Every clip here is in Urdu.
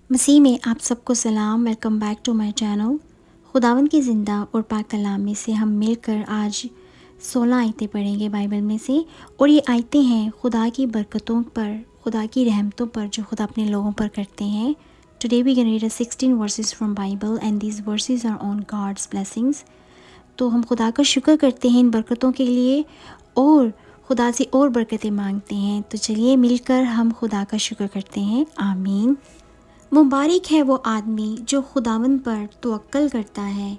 مسیح میں آپ سب کو سلام، welcome back to my channel. خداوند کی زندہ اور پاک کلام میں سے ہم مل کر آج 16 آیتیں پڑھیں گے بائبل میں سے، اور یہ آیتیں ہیں خدا کی برکتوں پر، خدا کی رحمتوں پر جو خدا اپنے لوگوں پر کرتے ہیں۔ Today we can read 16 verses from Bible and these verses are on God's blessings۔ تو ہم خدا کا شکر کرتے ہیں ان برکتوں کے لیے اور خدا سے اور برکتیں مانگتے ہیں۔ تو چلیے مل کر ہم خدا کا شکر کرتے ہیں، آمین۔ مبارک ہے وہ آدمی جو خداوند پر توکل کرتا ہے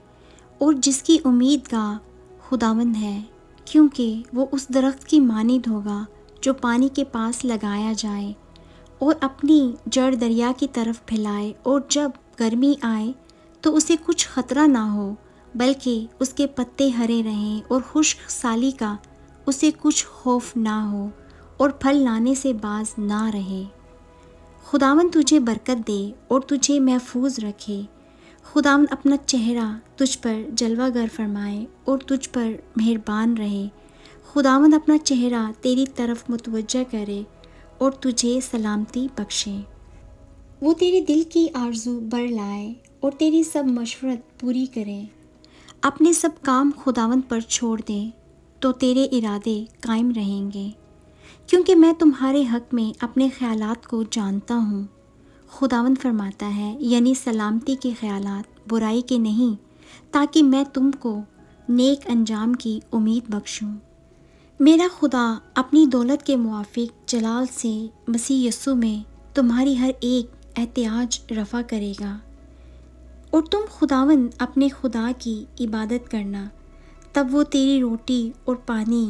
اور جس کی امید گاہ خداوند ہے، کیونکہ وہ اس درخت کی مانند ہوگا جو پانی کے پاس لگایا جائے اور اپنی جڑ دریا کی طرف پھیلائے، اور جب گرمی آئے تو اسے کچھ خطرہ نہ ہو، بلکہ اس کے پتے ہرے رہیں، اور خشک سالی کا اسے کچھ خوف نہ ہو، اور پھل لانے سے باز نہ رہے۔ خداوند تجھے برکت دے اور تجھے محفوظ رکھے۔ خداوند اپنا چہرہ تجھ پر جلوہ گر فرمائے اور تجھ پر مہربان رہے۔ خداوند اپنا چہرہ تیری طرف متوجہ کرے اور تجھے سلامتی بخشے۔ وہ تیرے دل کی آرزو بڑھ لائے اور تیری سب مشورت پوری کرے۔ اپنے سب کام خداوند پر چھوڑ دے تو تیرے ارادے قائم رہیں گے، کیونکہ میں تمہارے حق میں اپنے خیالات کو جانتا ہوں۔ خداوند فرماتا ہے، یعنی سلامتی کے خیالات، برائی کے نہیں، تاکہ میں تم کو نیک انجام کی امید بخشوں۔ میرا خدا اپنی دولت کے موافق جلال سے مسیح یسوع میں تمہاری ہر ایک احتیاج رفع کرے گا، اور تم خداوند اپنے خدا کی عبادت کرنا، تب وہ تیری روٹی اور پانی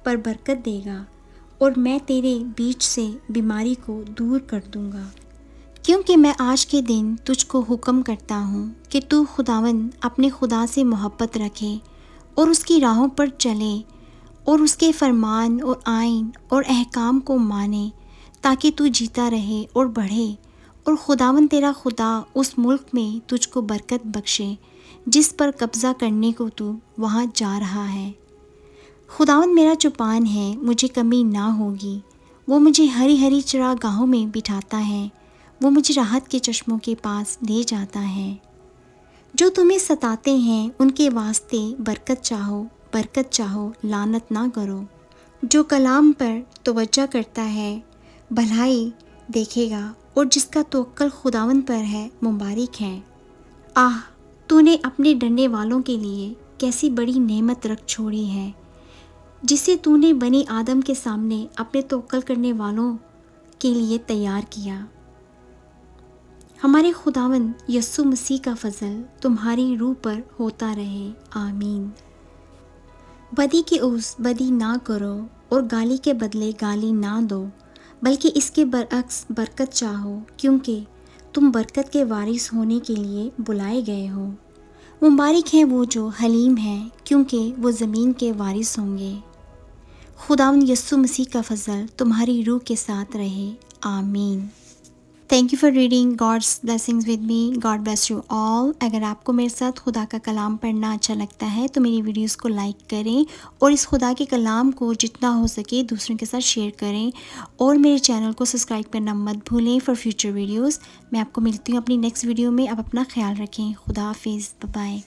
پر برکت دے گا، اور میں تیرے بیچ سے بیماری کو دور کر دوں گا۔ کیونکہ میں آج کے دن تجھ کو حکم کرتا ہوں کہ تو خداوند اپنے خدا سے محبت رکھے اور اس کی راہوں پر چلے اور اس کے فرمان اور آئین اور احکام کو مانے، تاکہ تو جیتا رہے اور بڑھے، اور خداوند تیرا خدا اس ملک میں تجھ کو برکت بخشے جس پر قبضہ کرنے کو تو وہاں جا رہا ہے۔ خداوند میرا چوپان ہے، مجھے کمی نہ ہوگی۔ وہ مجھے ہری ہری چراگاہوں میں بٹھاتا ہے، وہ مجھے راحت کے چشموں کے پاس لے جاتا ہے۔ جو تمہیں ستاتے ہیں ان کے واسطے برکت چاہو، لعنت نہ کرو۔ جو کلام پر توجہ کرتا ہے بھلائی دیکھے گا، اور جس کا توکل خداوند پر ہے مبارک ہے۔ تو نے اپنے ڈرنے والوں کے لیے کیسی بڑی نعمت رکھ چھوڑی ہے، جسے تو نے بنی آدم کے سامنے اپنے توکل کرنے والوں کے لیے تیار کیا۔ ہمارے خداوند یسوع مسیح کا فضل تمہاری روح پر ہوتا رہے، آمین۔ بدی کے عوض بدی نہ کرو اور گالی کے بدلے گالی نہ دو، بلکہ اس کے برعکس برکت چاہو، کیونکہ تم برکت کے وارث ہونے کے لیے بلائے گئے ہو۔ مبارک ہیں وہ جو حلیم ہیں، کیونکہ وہ زمین کے وارث ہوں گے۔ خداوند یسوع مسیح کا فضل تمہاری روح کے ساتھ رہے، آمین۔ Thank you for reading God's blessings with me. God bless you all. اگر آپ کو میرے ساتھ خدا کا کلام پڑھنا اچھا لگتا ہے تو میری ویڈیوز کو لائک کریں، اور اس خدا کے کلام کو جتنا ہو سکے دوسروں کے ساتھ شیئر کریں، اور میرے چینل کو سبسکرائب کرنا مت بھولیں فار فیوچر ویڈیوز۔ میں آپ کو ملتی ہوں اپنی نیکسٹ ویڈیو میں۔ آپ اپنا خیال رکھیں۔ خدا حافظ، بائے بائے۔